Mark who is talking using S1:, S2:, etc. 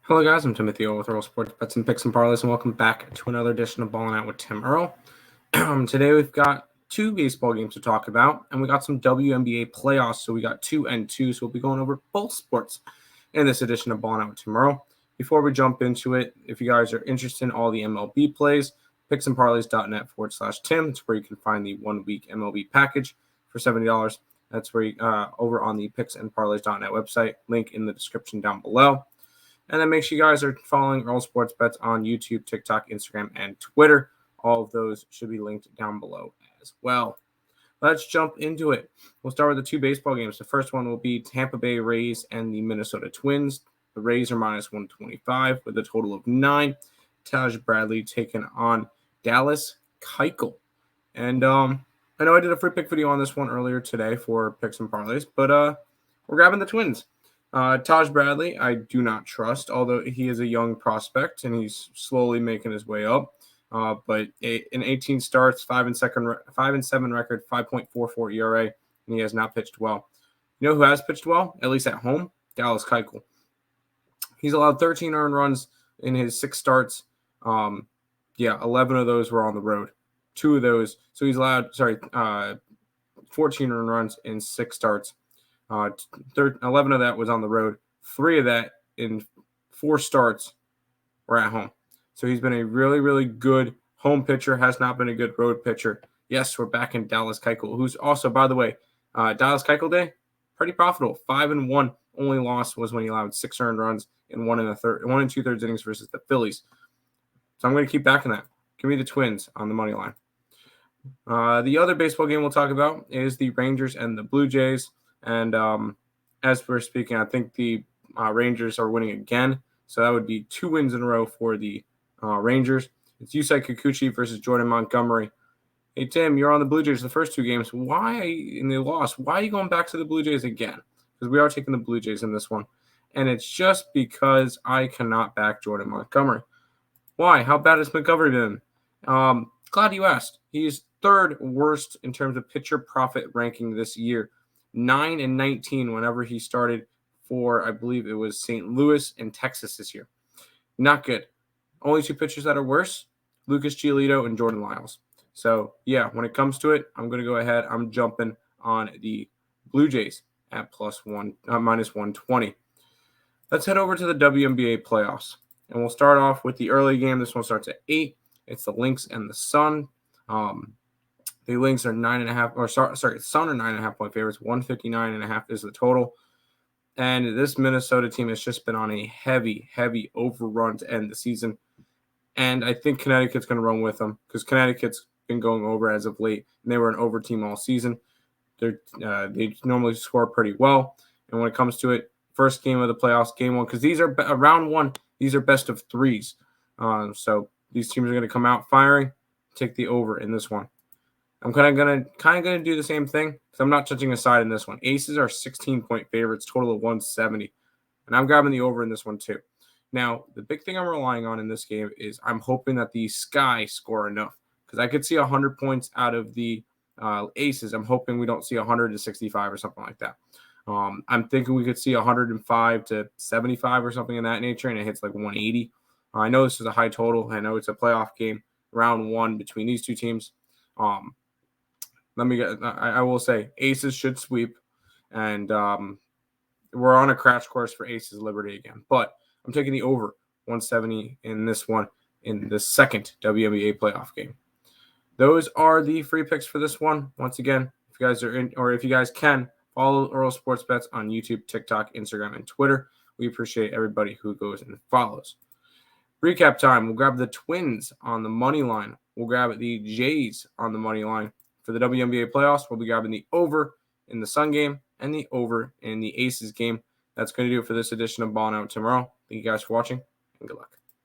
S1: Hello guys, I'm Timothy Earle with Earle Sports Bets and Picks and Parlays, and welcome back to another edition of Ballin with Tim Earle. Today we've got two baseball games to talk about, and we got some WNBA playoffs, so we got 2 and 2, so we'll be going over both sports in this edition of Ballin with Tim Earle. Before we jump into it, if you guys are interested in all the MLB plays, picksandparlays.net/Tim. It's where you can find the 1-week MLB package for $70. That's where you, over on the picksandparlays.net website, link in the description down below. And then make sure you guys are following Earle Sports Bets on YouTube, TikTok, Instagram, and Twitter. All of those should be linked down below as well. Let's jump into it. We'll start with the two baseball games. The first one will be Tampa Bay Rays and the Minnesota Twins. The Rays are minus 125 with a total of 9. Taj Bradley taking on Dallas Keuchel. And I know I did a free pick video on this one earlier today for Picks and Parlays, but we're grabbing the Twins. Taj Bradley, I do not trust, although he is a young prospect and he's slowly making his way up. But in 18 starts, 5 and 7 record, 5.44 ERA, and he has not pitched well. You know who has pitched well, at least at home? Dallas Keuchel. He's allowed 13 earned runs in his 6 starts. 11 of those were on the road. 2 of those, so he's allowed 14 earned runs in 6 starts. 11 of that was on the road. 3 of that in 4 starts were at home. So he's been a really, really good home pitcher, has not been a good road pitcher. Yes, we're back in Dallas Keuchel, who's also, by the way, Dallas Keuchel Day, pretty profitable. 5-1. Only loss was when he allowed 6 earned runs in 1 and 2/3 innings versus the Phillies. So I'm going to keep backing that. Give me the Twins on the money line. The other baseball game we'll talk about is the Rangers and the Blue Jays. And as we're speaking, I think the Rangers are winning again. So that would be 2 wins in a row for the Rangers. It's Yusei Kikuchi versus Jordan Montgomery. Hey, Tim, you're on the Blue Jays the first 2 games. Why, in the loss, why are you going back to the Blue Jays again? Because we are taking the Blue Jays in this one. And it's just because I cannot back Jordan Montgomery. Why? How bad has Montgomery been? Glad you asked. He is 3rd worst in terms of pitcher profit ranking this year. 9 and 19 whenever he started for, I believe it was St. Louis and Texas this year. Not good. Only 2 pitchers that are worse, Lucas Giolito and Jordan Lyles. So, yeah, when it comes to it, I'm going to go ahead. I'm jumping on the Blue Jays at minus 120. Let's head over to the WNBA playoffs. And we'll start off with the early game. This one starts at 8. It's the Lynx and the Sun. The Lynx are 9.5, Sun are 9.5 point favorites. 159.5 is the total. And this Minnesota team has just been on a heavy, heavy overrun to end the season. And I think Connecticut's going to run with them because Connecticut's been going over as of late. And they were an over team all season. They normally score pretty well. And when it comes to it, first game of the playoffs, game 1, because these are round 1. These are best of 3s. So these teams are going to come out firing. Take the over in this one. I'm kind of gonna do the same thing because I'm not touching a side in this one. Aces are 16-point favorites, total of 170, and I'm grabbing the over in this one too. Now, the big thing I'm relying on in this game is I'm hoping that the Sky score enough because I could see 100 points out of the Aces. I'm hoping we don't see 100 to 65 or something like that. I'm thinking we could see 105 to 75 or something in that nature, and it hits like 180. I know this is a high total. I know it's a playoff game, round 1 between these 2 teams. I will say Aces should sweep, and we're on a crash course for Aces Liberty again. But I'm taking the over 170 in this one in the second WNBA playoff game. Those are the free picks for this one. Once again, if you guys are in, or if you guys can, follow Earle Sports Bets on YouTube, TikTok, Instagram, and Twitter. We appreciate everybody who goes and follows. Recap time. We'll grab the Twins on the money line. We'll grab the Jays on the money line. For the WNBA playoffs, we'll be grabbing the over in the Sun game and the over in the Aces game. That's going to do it for this edition of Ballin' Out tomorrow. Thank you guys for watching, and good luck.